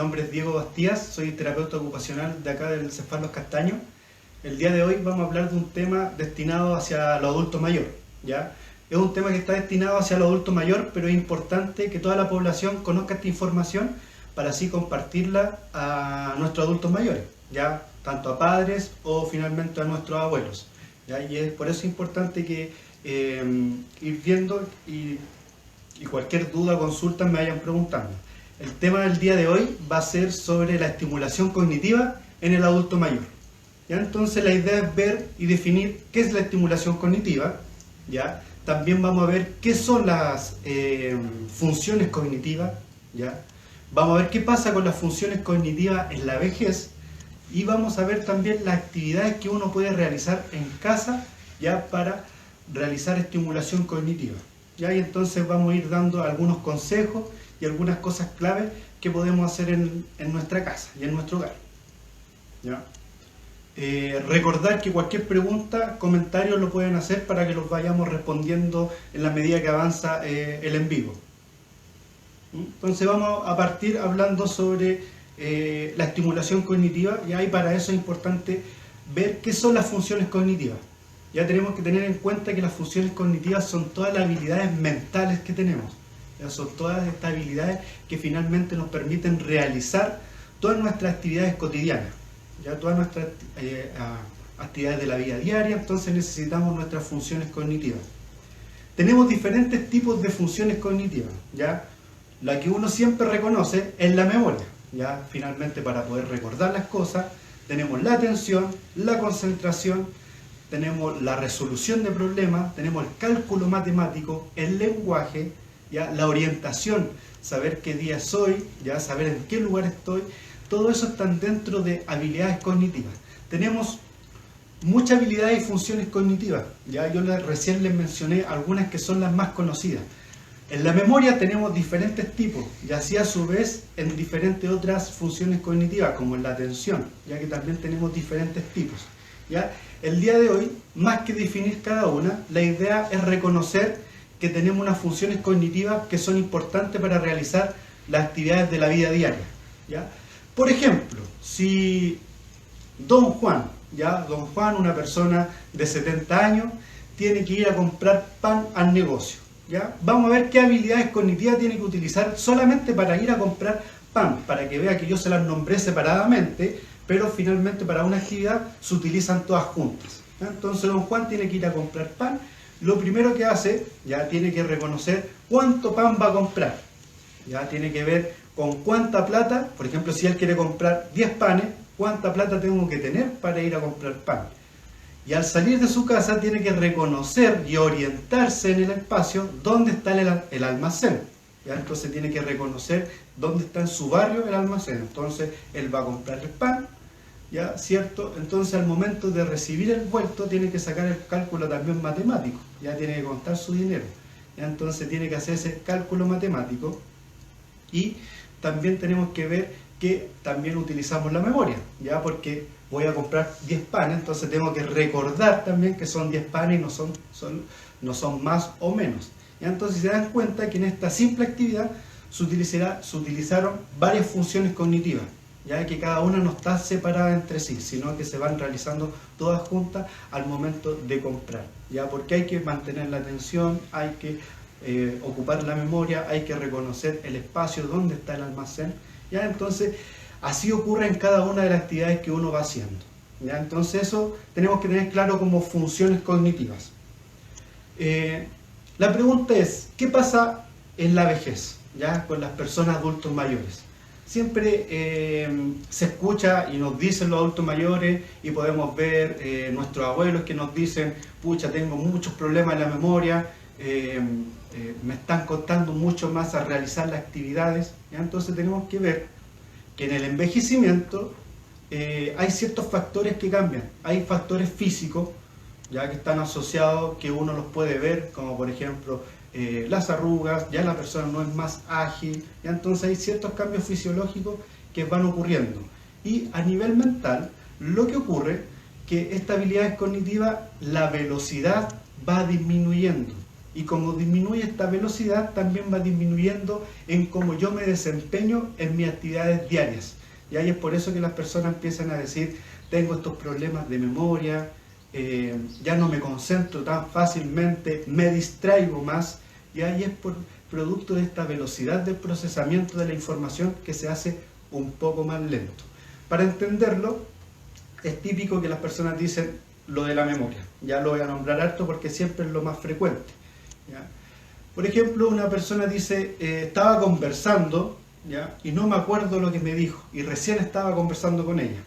nombre es Diego Bastías, soy terapeuta ocupacional de acá del CEFAR Los Castaños. El día de hoy vamos a hablar de un tema destinado hacia los adultos mayores, ¿ya? Es un tema que está destinado hacia los adultos mayores, pero es importante que toda la población conozca esta información para así compartirla a nuestros adultos mayores, ¿ya? Tanto a padres o finalmente a nuestros abuelos, ¿ya? Y es por eso es importante que ir viendo y cualquier duda o consulta me vayan preguntando. El tema del día de hoy va a ser sobre la estimulación cognitiva en el adulto mayor, ¿ya? Entonces la idea es ver y definir qué es la estimulación cognitiva, ¿ya? También vamos a ver qué son las funciones cognitivas, ¿ya? Vamos a ver qué pasa con las funciones cognitivas en la vejez y vamos a ver también las actividades que uno puede realizar en casa, ¿ya? Para realizar estimulación cognitiva, ¿ya? Y entonces vamos a ir dando algunos consejos y algunas cosas claves que podemos hacer en nuestra casa y en nuestro hogar, ¿ya? Recordar que cualquier pregunta, comentario lo pueden hacer para que los vayamos respondiendo en la medida que avanza el en vivo. Entonces vamos a partir hablando sobre la estimulación cognitiva, y para eso es importante ver qué son las funciones cognitivas. Ya tenemos que tener en cuenta que las funciones cognitivas son todas las habilidades mentales que tenemos. Ya son todas estas habilidades que finalmente nos permiten realizar todas nuestras actividades cotidianas, ya todas nuestras actividades de la vida diaria. Entonces necesitamos nuestras funciones cognitivas. Tenemos diferentes tipos de funciones cognitivas, ¿ya? La que uno siempre reconoce es la memoria, ¿ya? Finalmente, para poder recordar las cosas, tenemos la atención, la concentración, tenemos la resolución de problemas, tenemos el cálculo matemático, el lenguaje, ¿ya? La orientación, saber qué día soy, ¿ya? Saber en qué lugar estoy. Todo eso están dentro de habilidades cognitivas. Tenemos muchas habilidades y funciones cognitivas, ¿ya? Yo recién les mencioné algunas que son las más conocidas. En la memoria tenemos diferentes tipos, y así a su vez en diferentes otras funciones cognitivas, como en la atención, ya que también tenemos diferentes tipos, ¿ya? El día de hoy, más que definir cada una, la idea es reconocer que tenemos unas funciones cognitivas que son importantes para realizar las actividades de la vida diaria, ¿ya? Por ejemplo, si Don Juan, ¿ya? Don Juan, una persona de 70 años, tiene que ir a comprar pan al negocio, ¿ya? Vamos a ver qué habilidades cognitivas tiene que utilizar solamente para ir a comprar pan, para que vea que yo se las nombré separadamente, pero finalmente para una actividad se utilizan todas juntas, ¿ya? Entonces Don Juan tiene que ir a comprar pan. Lo primero que hace, ya tiene que reconocer cuánto pan va a comprar, ya tiene que ver con cuánta plata. Por ejemplo, si él quiere comprar 10 panes, cuánta plata tengo que tener para ir a comprar pan. Y al salir de su casa tiene que reconocer y orientarse en el espacio dónde está el almacén, ¿ya? Entonces tiene que reconocer dónde está en su barrio el almacén. Entonces él va a comprar el pan, ¿ya? ¿Cierto? Entonces al momento de recibir el vuelto tiene que sacar el cálculo también matemático, ya tiene que contar su dinero, ¿ya? Entonces tiene que hacer ese cálculo matemático. Y también tenemos que ver que también utilizamos la memoria, ¿ya? Porque voy a comprar 10 panes, entonces tengo que recordar también que son 10 panes y no son más o menos, ¿ya? Entonces se dan cuenta que en esta simple actividad se utilizaron varias funciones cognitivas, ya que cada una no está separada entre sí, sino que se van realizando todas juntas al momento de comprar, ya, porque hay que mantener la atención, hay que ocupar la memoria, hay que reconocer el espacio donde está el almacén, ya. Entonces así ocurre en cada una de las actividades que uno va haciendo, ya. Entonces eso tenemos que tener claro como funciones cognitivas. La pregunta es, ¿qué pasa en la vejez, ya, con las personas adultos mayores? Siempre se escucha y nos dicen los adultos mayores, y podemos ver nuestros abuelos que nos dicen: pucha, tengo muchos problemas en la memoria, me están costando mucho más a realizar las actividades, ¿ya? Entonces tenemos que ver que en el envejecimiento hay ciertos factores que cambian. Hay factores físicos, ya, que están asociados, que uno los puede ver, como por ejemplo las arrugas, ya la persona no es más ágil, ¿ya? Entonces hay ciertos cambios fisiológicos que van ocurriendo. Y a nivel mental, lo que ocurre que esta habilidad cognitiva, la velocidad va disminuyendo, Y como disminuye esta velocidad, también va disminuyendo en cómo yo me desempeño en mis actividades diarias. Y ahí es por eso que las personas empiezan a decir, tengo estos problemas de memoria, ya no me concentro tan fácilmente, me distraigo más, y ahí es por producto de esta velocidad del procesamiento de la información que se hace un poco más lento. Para entenderlo, es típico que las personas dicen lo de la memoria. Ya lo voy a nombrar harto porque siempre es lo más frecuente, ¿ya? Por ejemplo, una persona dice, estaba conversando, ¿ya? Y no me acuerdo lo que me dijo, y recién estaba conversando con ella.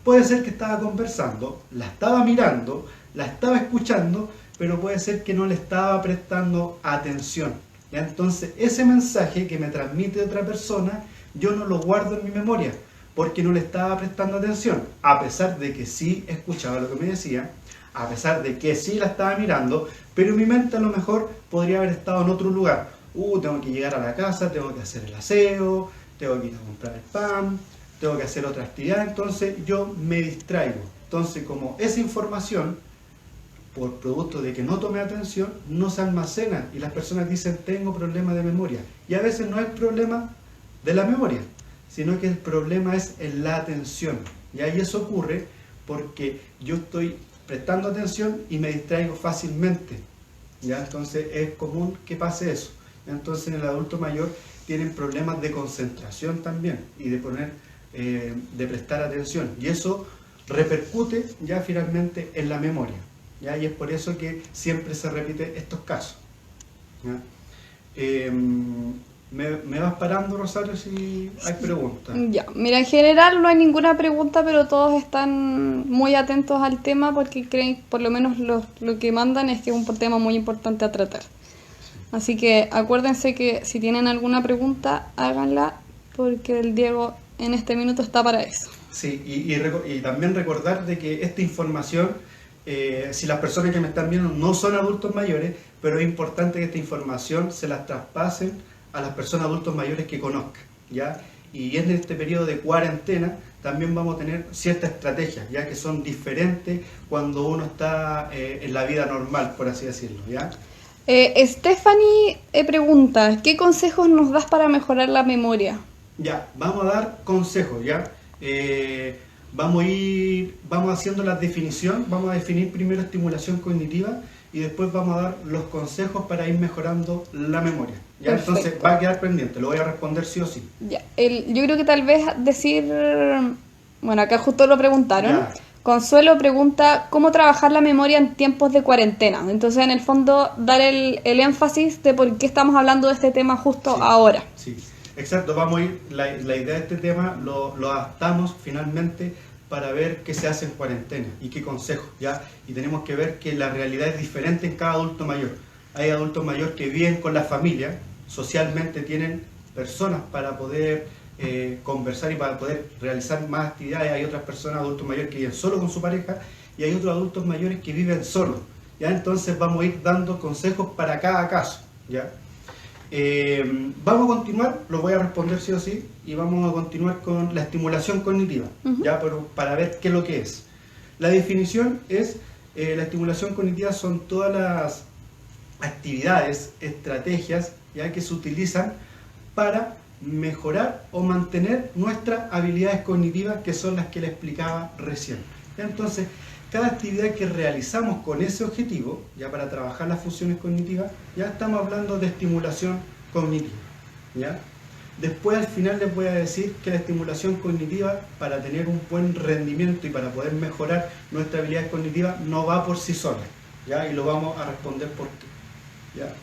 Puede ser que estaba conversando, la estaba mirando, la estaba escuchando, pero puede ser que no le estaba prestando atención, ¿ya? Entonces, ese mensaje que me transmite otra persona, yo no lo guardo en mi memoria, porque no le estaba prestando atención, a pesar de que sí escuchaba lo que me decía, a pesar de que sí la estaba mirando, pero mi mente a lo mejor podría haber estado en otro lugar. Tengo que llegar a la casa, tengo que hacer el aseo, tengo que ir a comprar el pan, tengo que hacer otra actividad, entonces yo me distraigo. Entonces, como esa información, por producto de que no tomé atención, no se almacena, y las personas dicen, tengo problemas de memoria. Y a veces no es problema de la memoria, sino que el problema es en la atención. Y ahí eso ocurre porque yo estoy prestando atención y me distraigo fácilmente, ¿ya? Entonces es común que pase eso. Entonces en el adulto mayor tienen problemas de concentración también y de prestar atención, y eso repercute ya finalmente en la memoria, ¿ya? Y es por eso que siempre se repiten estos casos, ¿ya? ¿Me vas parando, Rosario, si hay preguntas? Ya, mira, en general no hay ninguna pregunta, pero todos están muy atentos al tema porque creen, por lo menos lo que mandan es que es un tema muy importante a tratar. Así que acuérdense que si tienen alguna pregunta, háganla, porque el Diego en este minuto está para eso. Sí, y también recordar de que esta información, si las personas que me están viendo no son adultos mayores, pero es importante que esta información se las traspasen a las personas adultos mayores que conozcan, ¿ya? Y en este periodo de cuarentena también vamos a tener ciertas estrategias, ya que son diferentes cuando uno está en la vida normal, por así decirlo, ¿ya? Stephanie pregunta, ¿qué consejos nos das para mejorar la memoria? Ya, vamos a dar consejos, ¿ya? Vamos haciendo la definición, vamos a definir primero estimulación cognitiva y después vamos a dar los consejos para ir mejorando la memoria, ¿ya? Perfecto. Entonces va a quedar pendiente, lo voy a responder sí o sí. Ya, yo creo que tal vez decir, bueno, acá justo lo preguntaron. Ya. Consuelo pregunta, ¿cómo trabajar la memoria en tiempos de cuarentena? Entonces, en el fondo, dar el énfasis de por qué estamos hablando de este tema justo Sí, ahora. sí, exacto, vamos a ir, la idea de este tema lo adaptamos finalmente para ver qué se hace en cuarentena y qué consejos, ¿ya? Y tenemos que ver que la realidad es diferente en cada adulto mayor. Hay adultos mayores que viven con la familia, socialmente tienen personas para poder conversar y para poder realizar más actividades. Hay otras personas, adultos mayores, que viven solo con su pareja, y hay otros adultos mayores que viven solos, ¿ya? Entonces vamos a ir dando consejos para cada caso, ¿ya? Vamos a continuar, lo voy a responder sí o sí, y vamos a continuar con la estimulación cognitiva, ¿ya? Pero para ver qué es lo que es. La definición es, la estimulación cognitiva son todas las actividades, estrategias, ¿ya? Que se utilizan para mejorar o mantener nuestras habilidades cognitivas, que son las que le explicaba recién. Entonces, cada actividad que realizamos con ese objetivo, ya para trabajar las funciones cognitivas, ya estamos hablando de estimulación cognitiva, ¿ya? Después, al final, les voy a decir que la estimulación cognitiva, para tener un buen rendimiento y para poder mejorar nuestra habilidad cognitiva, no va por sí sola, ¿ya? Y lo vamos a responder por qué, ¿ya?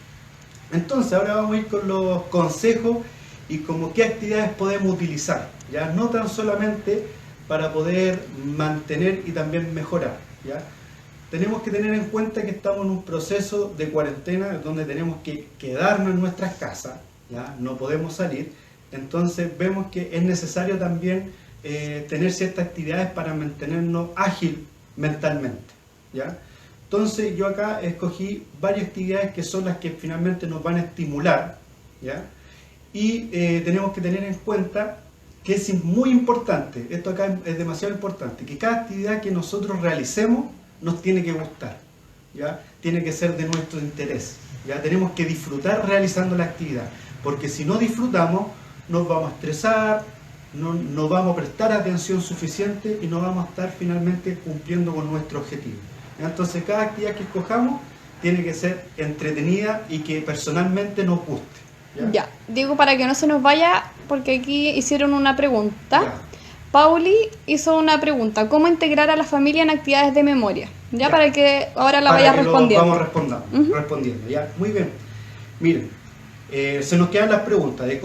Entonces, ahora vamos a ir con los consejos y como qué actividades podemos utilizar, ya no tan solamente para poder mantener y también mejorar, ¿ya? Tenemos que tener en cuenta que estamos en un proceso de cuarentena donde tenemos que quedarnos en nuestras casas, ¿ya? No podemos salir, entonces vemos que es necesario también tener ciertas actividades para mantenernos ágil mentalmente, ¿ya? Entonces yo acá escogí varias actividades que son las que finalmente nos van a estimular, ¿ya? Y tenemos que tener en cuenta que es muy importante, esto acá es demasiado importante, que cada actividad que nosotros realicemos nos tiene que gustar, ¿ya? Tiene que ser de nuestro interés, ¿ya? Tenemos que disfrutar realizando la actividad, porque si no disfrutamos, nos vamos a estresar, no vamos a prestar atención suficiente y no vamos a estar finalmente cumpliendo con nuestro objetivo, ¿ya? Entonces cada actividad que escojamos tiene que ser entretenida y que personalmente nos guste. Ya, digo para que no se nos vaya, porque aquí hicieron una pregunta. Ya. Pauli hizo una pregunta: ¿cómo integrar a la familia en actividades de memoria? Ya. Para que ahora la vaya respondiendo. Vamos respondiendo, ya. Muy bien. Miren, se nos quedan las preguntas de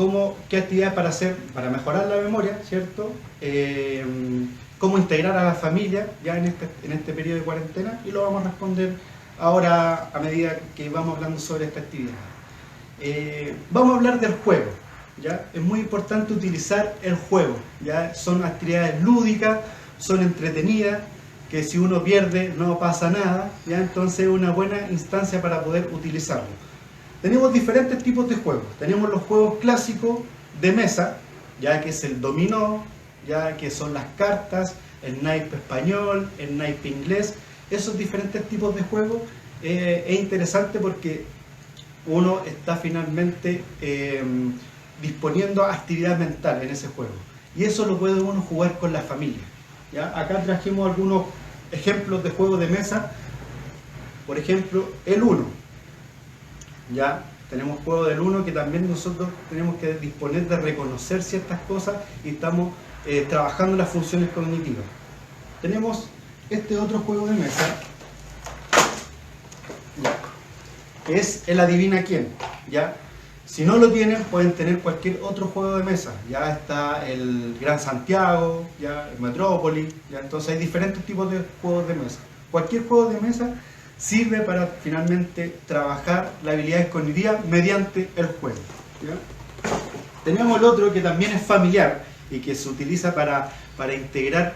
qué actividades para hacer, para mejorar la memoria, ¿cierto? Cómo integrar a la familia ya en este periodo de cuarentena, y lo vamos a responder ahora a medida que vamos hablando sobre esta actividad. Vamos a hablar del juego, ¿ya? Es muy importante utilizar el juego, ¿ya? Son actividades lúdicas, son entretenidas, que si uno pierde no pasa nada, ¿ya? Entonces es una buena instancia para poder utilizarlo. Tenemos diferentes tipos de juegos. Tenemos los juegos clásicos de mesa, ya que es el dominó, ya que son las cartas, el naipe español, el naipe inglés. Esos diferentes tipos de juegos es interesante porque uno está finalmente disponiendo actividad mental en ese juego, y eso lo puede uno jugar con la familia, ¿ya? Acá trajimos algunos ejemplos de juegos de mesa. Por ejemplo, el Uno, ya tenemos juego del Uno, que también nosotros tenemos que disponer de reconocer ciertas cosas y estamos trabajando las funciones cognitivas. Tenemos este otro juego de mesa, ya, que es el adivina quién, ¿ya? Si no lo tienen, pueden tener cualquier otro juego de mesa. Ya está el Gran Santiago, ya el Metrópoli, ya. Entonces hay diferentes tipos de juegos de mesa. Cualquier juego de mesa sirve para finalmente trabajar las habilidades cognitivas mediante el juego, ¿ya? Tenemos el otro que también es familiar y que se utiliza para integrar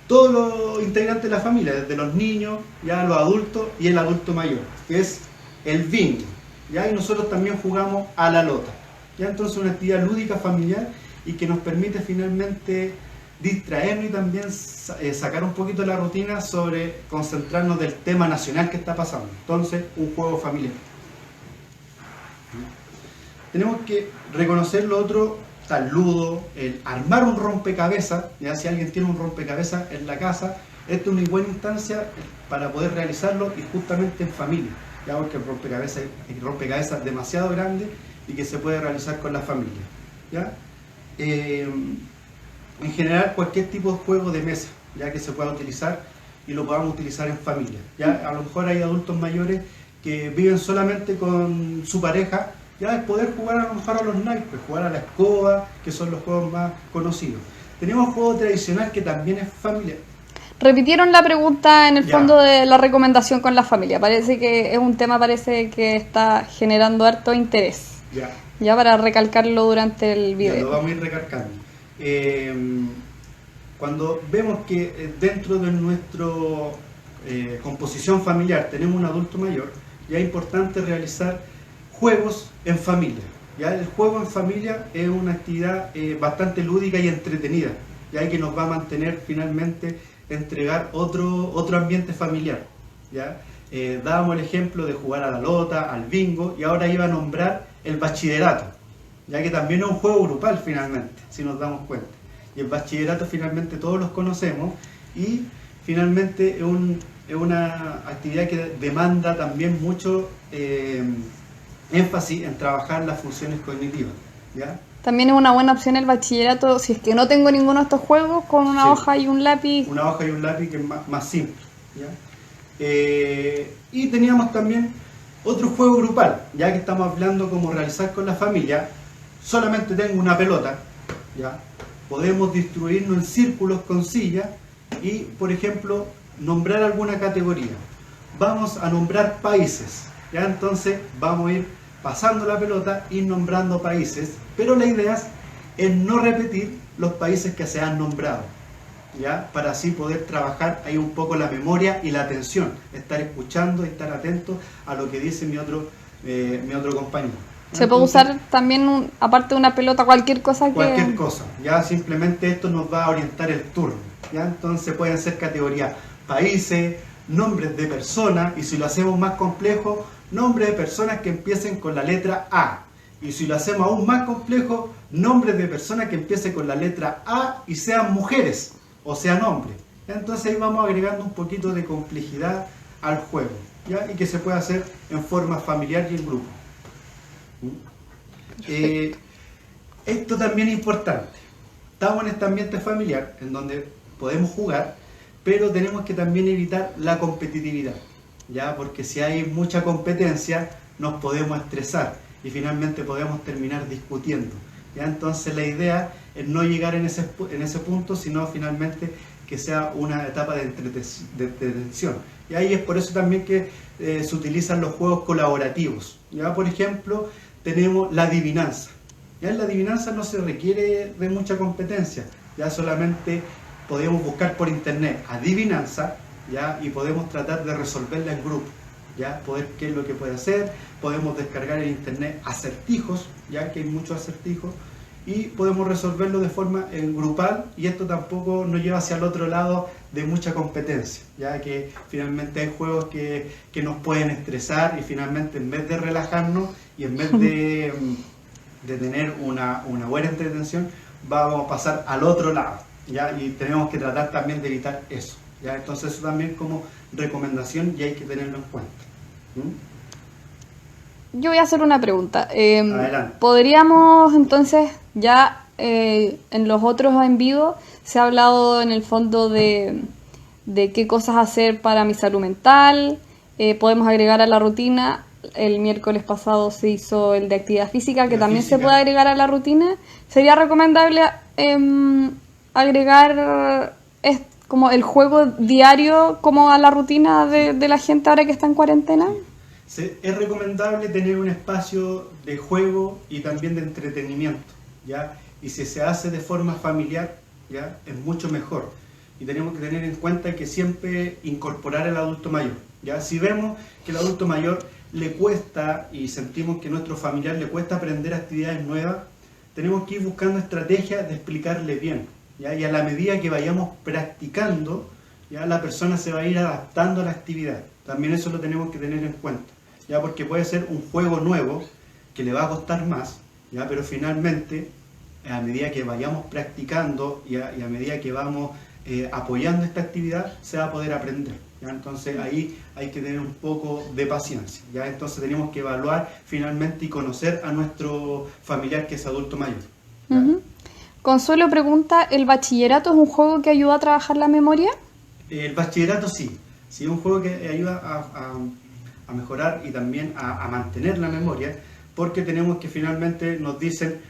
todos los integrantes de la familia, desde los niños, ya los adultos y el adulto mayor, que es el bingo, ¿ya? Y nosotros también jugamos a la lota, ¿ya? Entonces una actividad lúdica familiar y que nos permite finalmente distraernos y también sacar un poquito de la rutina sobre concentrarnos del tema nacional que está pasando. Entonces, un juego familiar. Tenemos que reconocer lo otro, el ludo, el armar un rompecabezas, ya si alguien tiene un rompecabezas en la casa, esta es una buena instancia para poder realizarlo, y justamente en familia, ya, porque el rompecabezas es demasiado grande y que se puede realizar con la familia, ¿ya? En general, cualquier tipo de juego de mesa, ya que se pueda utilizar y lo podamos utilizar en familia, ¿ya? A lo mejor hay adultos mayores que viven solamente con su pareja, ya es poder jugar a lo mejor a los naipes, jugar a la escoba, que son los juegos más conocidos. Tenemos juego tradicional que también es familiar. Repitieron la pregunta en el Ya. fondo de la recomendación con la familia. Parece que es un tema, parece que está generando harto interés. Ya para recalcarlo durante el video. Ya, lo vamos a ir recalcando. Cuando vemos que dentro de nuestra composición familiar tenemos un adulto mayor, ya es importante realizar juegos en familia. Ya el juego en familia es una actividad bastante lúdica y entretenida, ya que nos va a mantener finalmente entregar otro ambiente familiar, ¿ya? Dábamos el ejemplo de jugar a la lota, al bingo, y ahora iba a nombrar el bachillerato, ya que también es un juego grupal finalmente, si nos damos cuenta. Y el bachillerato finalmente todos los conocemos, y finalmente es una actividad que demanda también mucho énfasis en trabajar las funciones cognitivas, ¿ya? También es una buena opción el bachillerato, si es que no tengo ninguno de estos juegos, con una Sí. hoja y un lápiz. Una hoja y un lápiz, que es más simple, ¿ya? Y teníamos también otro juego grupal, ya que estamos hablando cómo realizar con la familia. Solamente tengo una pelota, ¿ya? Podemos distribuirnos en círculos con sillas y, por ejemplo, nombrar alguna categoría. Vamos a nombrar países, ¿ya? Entonces vamos a ir pasando la pelota y nombrando países, pero la idea es no repetir los países que se han nombrado, ¿ya? Para así poder trabajar ahí un poco la memoria y la atención, estar escuchando y estar atento a lo que dice mi otro compañero. Se puede usar también, aparte de una pelota, cualquier cosa que... Cualquier cosa, ya simplemente esto nos va a orientar el turno, ¿ya? Entonces pueden ser categorías países, nombres de personas, y si lo hacemos más complejo, nombres de personas que empiecen con la letra A. Y si lo hacemos aún más complejo, nombres de personas que empiecen con la letra A y sean mujeres o sean hombres. Entonces ahí vamos agregando un poquito de complejidad al juego, ¿ya? Y que se puede hacer en forma familiar y en grupo. Esto también es importante. Estamos en este ambiente familiar en donde podemos jugar, pero tenemos que también evitar la competitividad, ¿ya? Porque si hay mucha competencia nos podemos estresar y finalmente podemos terminar discutiendo, ¿ya? Entonces la idea es no llegar en ese punto, sino finalmente que sea una etapa de entretención. Y ahí es por eso también que se utilizan los juegos colaborativos, ¿ya? Por ejemplo, tenemos la adivinanza. Ya en la adivinanza no se requiere de mucha competencia, ya solamente podemos buscar por internet adivinanza, ¿ya? Y podemos tratar de resolverla en grupo, ¿ya? Poder qué es lo que puede hacer, podemos descargar en internet acertijos, ya que hay muchos acertijos, y podemos resolverlo de forma grupal, y esto tampoco nos lleva hacia el otro lado de mucha competencia, ya que finalmente hay juegos que nos pueden estresar y finalmente en vez de relajarnos y en vez de tener una buena entretención, vamos a pasar al otro lado, ¿ya? Y tenemos que tratar también de evitar eso, ¿ya? Entonces eso también como recomendación y hay que tenerlo en cuenta. Yo voy a hacer una pregunta. Adelante. ¿Podríamos entonces ya en los otros en vivo se ha hablado en el fondo de qué cosas hacer para mi salud mental? Podemos agregar a la rutina. El miércoles pasado se hizo el de actividad física, que también se puede agregar a la rutina. ¿Sería recomendable agregar como el juego diario como a la rutina de la gente ahora que está en cuarentena? Sí. Es recomendable tener un espacio de juego y también de entretenimiento, ¿ya? Y si se hace de forma familiar, ¿ya? Es mucho mejor. Y tenemos que tener en cuenta que siempre incorporar al adulto mayor, ¿ya? Si vemos que el adulto mayor le cuesta y sentimos que a nuestro familiar le cuesta aprender actividades nuevas, tenemos que ir buscando estrategias de explicarle bien, ¿ya? Y a la medida que vayamos practicando, ya la persona se va a ir adaptando a la actividad. También eso lo tenemos que tener en cuenta, ¿ya? Porque puede ser un juego nuevo que le va a costar más, ¿ya? Pero finalmente, a medida que vayamos practicando y a medida que vamos apoyando esta actividad, se va a poder aprender, ¿ya? Entonces ahí hay que tener un poco de paciencia, ¿ya? Entonces tenemos que evaluar finalmente y conocer a nuestro familiar que es adulto mayor, ¿ya? Uh-huh. Consuelo pregunta, ¿el bachillerato es un juego que ayuda a trabajar la memoria? El bachillerato sí, es un juego que ayuda a mejorar y también a mantener la memoria, porque tenemos que finalmente nos dicen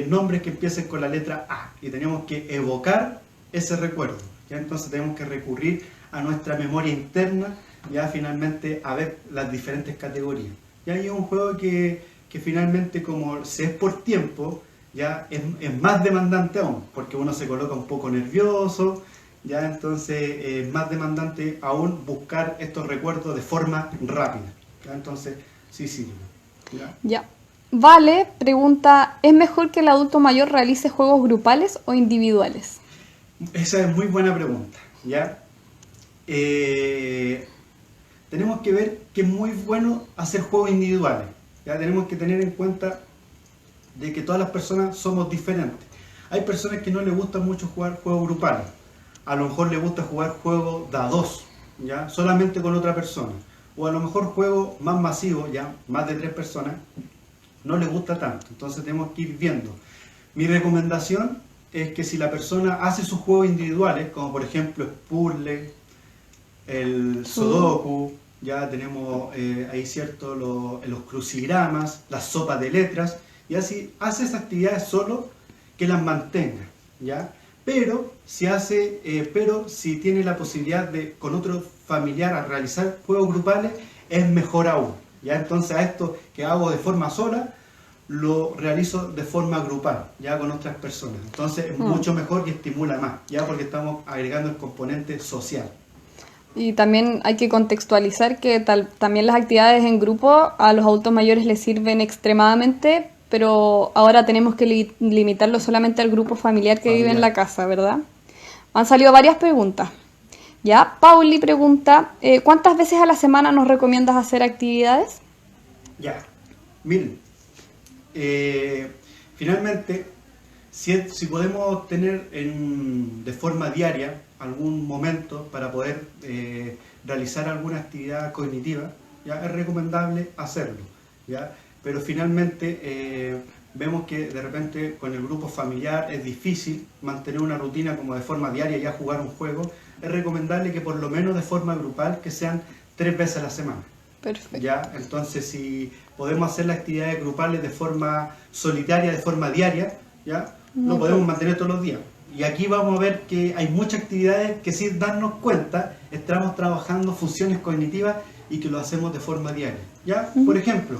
nombres que empiecen con la letra A y tenemos que evocar ese recuerdo, ¿ya? Entonces tenemos que recurrir a nuestra memoria interna, ya finalmente a ver las diferentes categorías. Y ahí es un juego que finalmente, como se es por tiempo, ya es más demandante aún, porque uno se coloca un poco nervioso, ya entonces es más demandante aún buscar estos recuerdos de forma rápida, ¿ya? Entonces sí sirve, ¿ya? Ya. Vale, pregunta, ¿es mejor que el adulto mayor realice juegos grupales o individuales? Esa es muy buena pregunta, ¿ya? Tenemos que ver que es muy bueno hacer juegos individuales, ¿ya? Tenemos que tener en cuenta de que todas las personas somos diferentes. Hay personas que no les gusta mucho jugar juegos grupales, a lo mejor les gusta jugar juegos de a dos, ¿ya? Solamente con otra persona, o a lo mejor juegos más masivos, ya más de 3 personas, no les gusta tanto. Entonces tenemos que ir viendo. Mi recomendación es que si la persona hace sus juegos individuales, como por ejemplo el puzzle, el sudoku, ya tenemos ahí cierto los crucigramas, las sopas de letras, y así hace esas actividades solo, que las mantenga, ¿ya? Pero si tiene la posibilidad de con otro familiar a realizar juegos grupales, es mejor aún, ¿ya? Entonces a esto que hago de forma sola, lo realizo de forma grupal, ya con otras personas. Entonces es mucho mejor y estimula más, ya porque estamos agregando el componente social. Y también hay que contextualizar que también las actividades en grupo a los adultos mayores les sirven extremadamente, pero ahora tenemos que limitarlo solamente al grupo familiar que vive en la casa, ¿verdad? Han salido varias preguntas. Ya, Pauli pregunta, ¿cuántas veces a la semana nos recomiendas hacer actividades? Ya, miren, finalmente, si podemos tener de forma diaria algún momento para poder realizar alguna actividad cognitiva, ya es recomendable hacerlo, ¿ya? Pero finalmente vemos que de repente con el grupo familiar es difícil mantener una rutina como de forma diaria, ya jugar un juego. Es recomendable que por lo menos de forma grupal que sean 3 veces a la semana. Perfecto. ¿Ya? Entonces, si podemos hacer las actividades grupales de forma solitaria, de forma diaria, ¿ya? Lo podemos mantener todos los días. Y aquí vamos a ver que hay muchas actividades que sin darnos cuenta estamos trabajando funciones cognitivas y que lo hacemos de forma diaria, ¿ya? Por ejemplo,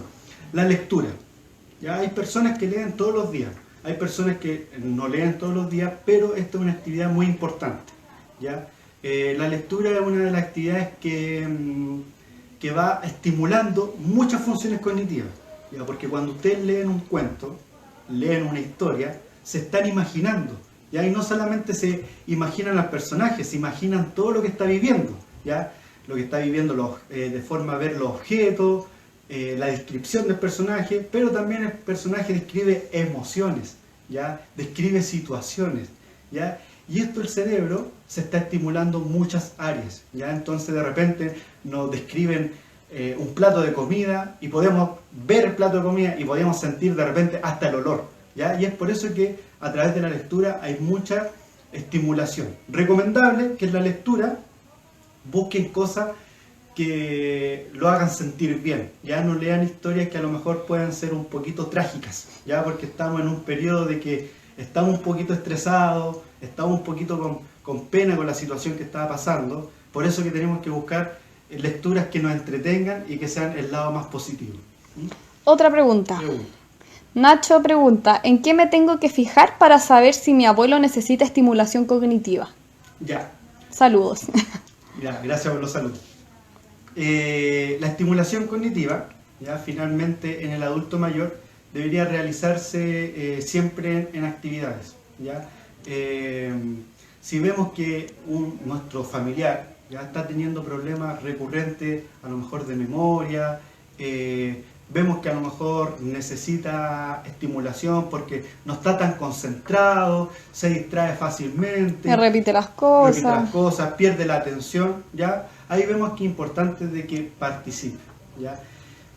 la lectura. ¿Ya? Hay personas que leen todos los días, hay personas que no leen todos los días, pero esta es una actividad muy importante, ¿ya? La lectura es una de las actividades que va estimulando muchas funciones cognitivas, ¿ya? Porque cuando ustedes leen un cuento, leen una historia, se están imaginando, ¿ya? Y no solamente se imaginan los personajes, se imaginan todo lo que está viviendo, ¿ya? Lo que está viviendo de forma a ver los objetos, la descripción del personaje, pero también el personaje describe emociones, ¿ya? Describe situaciones, ¿ya? Y esto el cerebro se está estimulando muchas áreas, ¿ya? Entonces de repente nos describen un plato de comida y podemos ver el plato de comida y podemos sentir de repente hasta el olor, ¿ya? Y es por eso que a través de la lectura hay mucha estimulación. Recomendable que en la lectura busquen cosas que lo hagan sentir bien, ya no lean historias que a lo mejor puedan ser un poquito trágicas, ya porque estamos en un periodo de que estamos un poquito estresados, estamos un poquito con pena con la situación que está pasando, por eso que tenemos que buscar lecturas que nos entretengan y que sean el lado más positivo. Otra pregunta. Nacho pregunta, ¿en qué me tengo que fijar para saber si mi abuelo necesita estimulación cognitiva? Ya. Saludos. Ya, gracias por los saludos. La estimulación cognitiva, ya finalmente en el adulto mayor, debería realizarse siempre en actividades, ¿ya? Si vemos que nuestro familiar ya está teniendo problemas recurrentes, a lo mejor de memoria, vemos que a lo mejor necesita estimulación porque no está tan concentrado, se distrae fácilmente, repite las cosas, pierde la atención, ¿ya? Ahí vemos que es importante de que participe, ¿ya?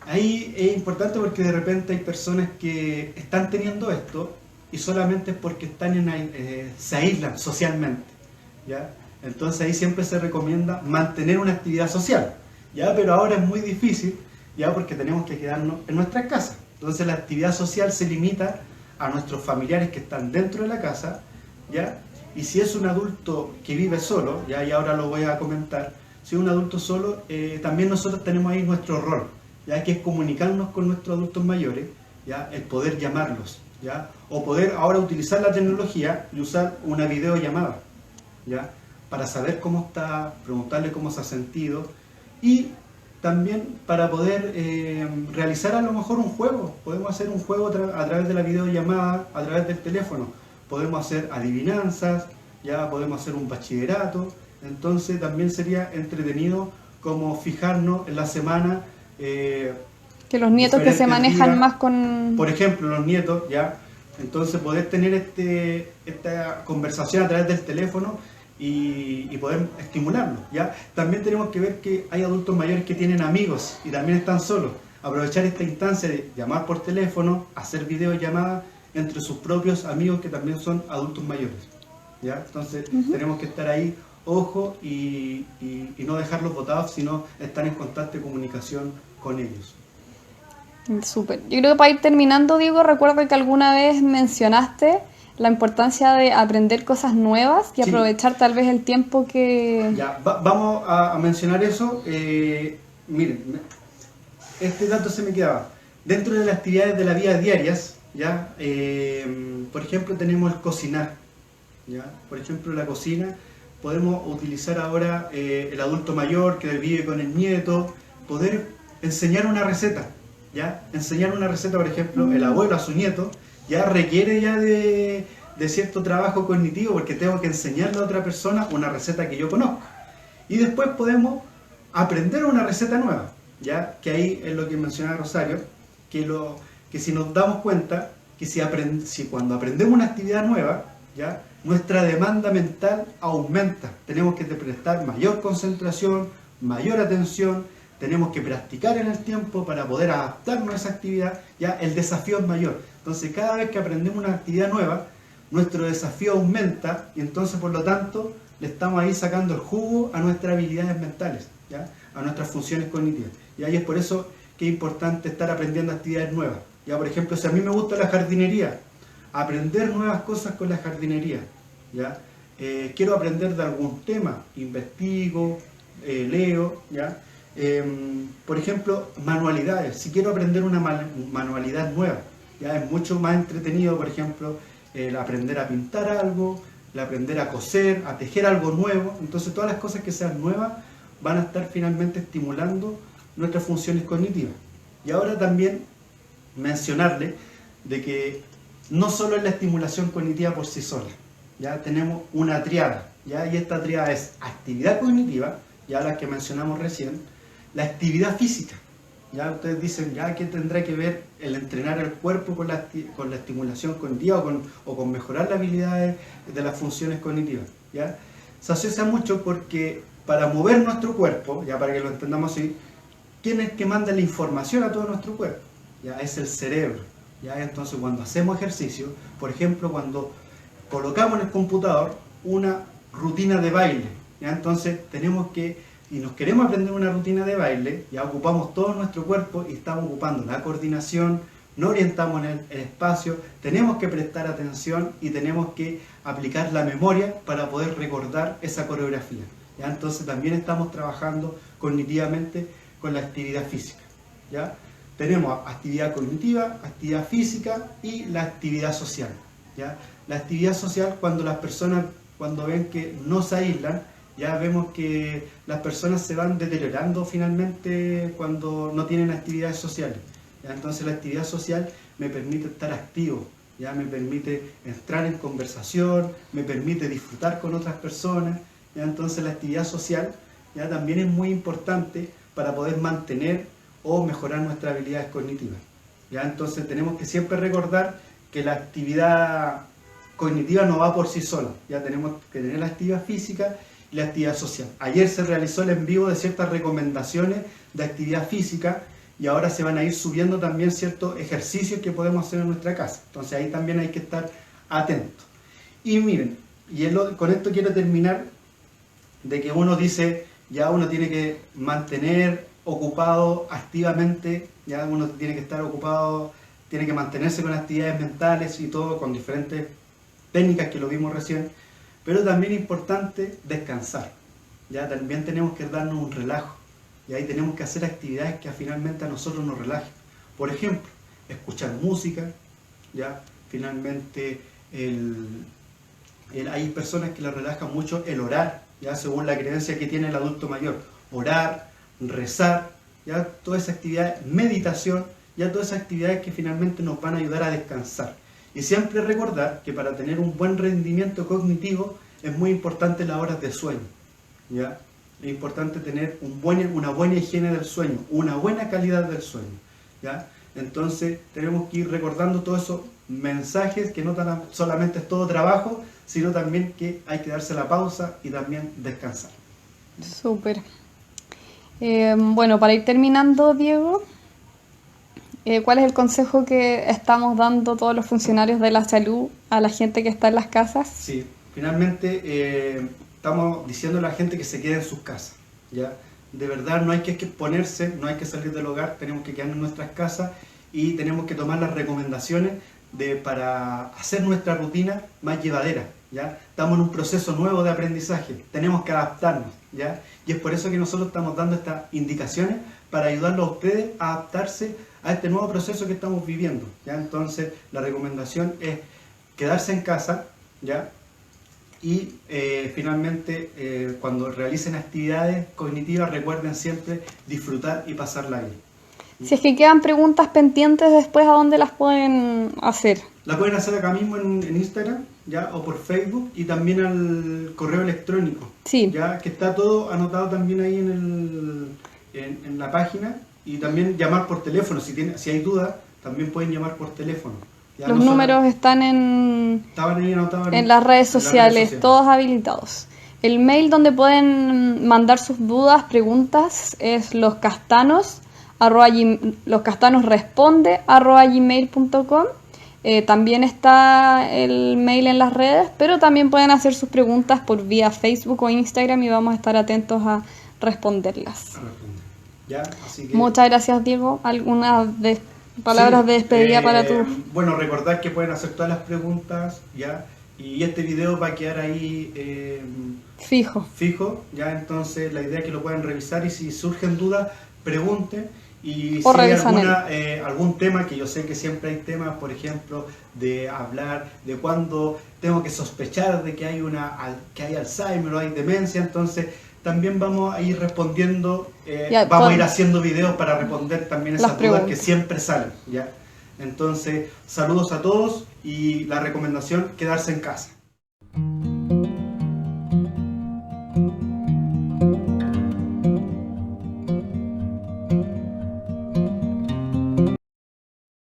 Ahí es importante porque de repente hay personas que están teniendo esto y solamente es porque se aíslan socialmente, ¿ya? Entonces ahí siempre se recomienda mantener una actividad social, ¿ya? Pero ahora es muy difícil, ¿ya? Porque tenemos que quedarnos en nuestras casas. Entonces la actividad social se limita a nuestros familiares que están dentro de la casa, ¿ya? Y si es un adulto que vive solo, ¿ya? Y ahora lo voy a comentar, si es un adulto solo, también nosotros tenemos ahí nuestro rol, ¿ya? Que es comunicarnos con nuestros adultos mayores, ¿ya? El poder llamarlos, ¿ya? O poder ahora utilizar la tecnología y usar una videollamada, ¿ya? Para saber cómo está, preguntarle cómo se ha sentido y también para poder realizar a lo mejor un juego. Podemos hacer un juego a través de la videollamada, a través del teléfono. Podemos hacer adivinanzas, ya podemos hacer un bachillerato. Entonces también sería entretenido como fijarnos en la semana. Que los nietos que se manejan días, más con... Por ejemplo, los nietos, ya. Entonces poder tener esta conversación a través del teléfono y poder estimularlo, ¿ya? También tenemos que ver que hay adultos mayores que tienen amigos y también están solos. Aprovechar esta instancia de llamar por teléfono, hacer videollamadas entre sus propios amigos que también son adultos mayores, ¿ya? Entonces tenemos que estar ahí, ojo, y no dejarlos botados, sino estar en constante comunicación con ellos. Súper. Yo creo que para ir terminando, Diego, recuerdo que alguna vez mencionaste la importancia de aprender cosas nuevas y aprovechar tal vez el tiempo que... Ya, vamos a mencionar eso. Miren, este dato se me quedaba. Dentro de las actividades de la vida diarias, ¿ya? Por ejemplo, tenemos el cocinar, ¿ya? Por ejemplo, la cocina, podemos utilizar ahora el adulto mayor que vive con el nieto, poder enseñar una receta, ¿ya? Enseñar una receta, por ejemplo, el abuelo a su nieto, ya requiere ya de cierto trabajo cognitivo porque tengo que enseñarle a otra persona una receta que yo conozco. Y después podemos aprender una receta nueva, ¿ya? Que ahí es lo que mencionaba Rosario, que si nos damos cuenta que si cuando aprendemos una actividad nueva, ¿ya? Nuestra demanda mental aumenta. Tenemos que prestar mayor concentración, mayor atención, tenemos que practicar en el tiempo para poder adaptarnos a esa actividad, ya el desafío es mayor. Entonces cada vez que aprendemos una actividad nueva, nuestro desafío aumenta y entonces por lo tanto le estamos ahí sacando el jugo a nuestras habilidades mentales, ¿ya? A nuestras funciones cognitivas. Y ahí es por eso que es importante estar aprendiendo actividades nuevas. Ya, por ejemplo, si a mí me gusta la jardinería, aprender nuevas cosas con la jardinería, ¿ya? Quiero aprender de algún tema, investigo, leo, ¿ya? Por ejemplo, manualidades. Si quiero aprender una manualidad nueva, ya es mucho más entretenido, por ejemplo, el aprender a pintar algo, el aprender a coser, a tejer algo nuevo. Entonces todas las cosas que sean nuevas van a estar finalmente estimulando nuestras funciones cognitivas. Y ahora también mencionarle de que no solo es la estimulación cognitiva por sí sola, ya tenemos una triada, ¿ya? Y esta triada es actividad cognitiva, ya la que mencionamos recién, la actividad física. Ya ustedes dicen, ya ¿qué tendrá que ver el entrenar el cuerpo con la estimulación cognitiva o con mejorar las habilidades de las funciones cognitivas? ¿Ya? Se asocia mucho porque para mover nuestro cuerpo, ya para que lo entendamos así, ¿quién es que manda la información a todo nuestro cuerpo? Ya es el cerebro. ¿Ya? Entonces cuando hacemos ejercicio, por ejemplo cuando colocamos en el computador una rutina de baile, ¿ya? Entonces tenemos que, y nos queremos aprender una rutina de baile, ya ocupamos todo nuestro cuerpo y estamos ocupando la coordinación, no orientamos en el espacio, tenemos que prestar atención y tenemos que aplicar la memoria para poder recordar esa coreografía. ¿Ya? Entonces también estamos trabajando cognitivamente con la actividad física. ¿Ya? Tenemos actividad cognitiva, actividad física y la actividad social. ¿Ya? La actividad social, cuando las personas, cuando ven que no se aíslan, ya vemos que las personas se van deteriorando finalmente cuando no tienen actividades sociales. ¿Ya? Entonces la actividad social me permite estar activo, ¿ya? Me permite entrar en conversación, me permite disfrutar con otras personas. ¿Ya? Entonces la actividad social, ¿ya? También es muy importante para poder mantener o mejorar nuestras habilidades cognitivas. ¿Ya? Entonces tenemos que siempre recordar que la actividad cognitiva no va por sí sola. Ya tenemos que tener la actividad física y la actividad social. Ayer se realizó el envío de ciertas recomendaciones de actividad física y ahora se van a ir subiendo también ciertos ejercicios que podemos hacer en nuestra casa. Entonces ahí también hay que estar atentos. Y miren, con esto quiero terminar, de que uno dice, ya uno tiene que mantener ocupado activamente, ya uno tiene que estar ocupado, tiene que mantenerse con actividades mentales y todo, con diferentes técnicas que lo vimos recién, pero también es importante descansar. Ya también tenemos que darnos un relajo, y ahí tenemos que hacer actividades que finalmente a nosotros nos relajen. Por ejemplo, escuchar música, ya finalmente hay personas que les relaja mucho el orar, ya según la creencia que tiene el adulto mayor, orar, rezar, ya toda esa actividad, meditación, ya todas esas actividades que finalmente nos van a ayudar a descansar. Y siempre recordar que para tener un buen rendimiento cognitivo es muy importante las horas de sueño, ¿ya? Es importante tener una buena higiene del sueño, una buena calidad del sueño, ¿ya? Entonces tenemos que ir recordando todos esos mensajes, que no solamente es todo trabajo, sino también que hay que darse la pausa y también descansar. Súper. Bueno, para ir terminando, Diego, ¿cuál es el consejo que estamos dando todos los funcionarios de la salud a la gente que está en las casas? Sí, finalmente estamos diciendo a la gente que se quede en sus casas, ¿ya? De verdad no hay que exponerse, no hay que salir del hogar, tenemos que quedarnos en nuestras casas y tenemos que tomar las recomendaciones para hacer nuestra rutina más llevadera, ¿ya? Estamos en un proceso nuevo de aprendizaje, tenemos que adaptarnos, ¿ya? Y es por eso que nosotros estamos dando estas indicaciones para ayudarlos a ustedes a adaptarse a este nuevo proceso que estamos viviendo, ¿ya? Entonces la recomendación es quedarse en casa, ¿ya? Y finalmente cuando realicen actividades cognitivas recuerden siempre disfrutar y pasarla bien. Si es que quedan preguntas pendientes después, ¿a dónde las pueden hacer? La pueden hacer acá mismo en Instagram, ya, o por Facebook, y también al correo electrónico, Sí. ya, que está todo anotado también ahí en la página, y también llamar por teléfono, si hay dudas, también pueden llamar por teléfono. Ya, Los no números están en estaban ahí anotados en las redes sociales, todos habilitados. El mail donde pueden mandar sus dudas, preguntas, es loscastanosresponde@gmail.com. También está el mail en las redes, pero también pueden hacer sus preguntas por vía Facebook o Instagram y vamos a estar atentos a responderlas. ¿Ya? Así que, muchas gracias, Diego. ¿Algunas palabras de despedida para tu...? Bueno, recordar que pueden hacer todas las preguntas, ¿ya? Y este video va a quedar ahí Fijo. ¿ya? Entonces la idea es que lo puedan revisar, y si surgen dudas, pregunten. Y O si hay revisan algún tema, que yo sé que siempre hay temas, por ejemplo, de hablar de cuando tengo que sospechar de que hay Alzheimer o hay demencia, entonces también vamos a ir respondiendo, vamos a ir haciendo videos para responder también esas dudas que siempre salen, ¿ya? Entonces, saludos a todos, y la recomendación, quedarse en casa.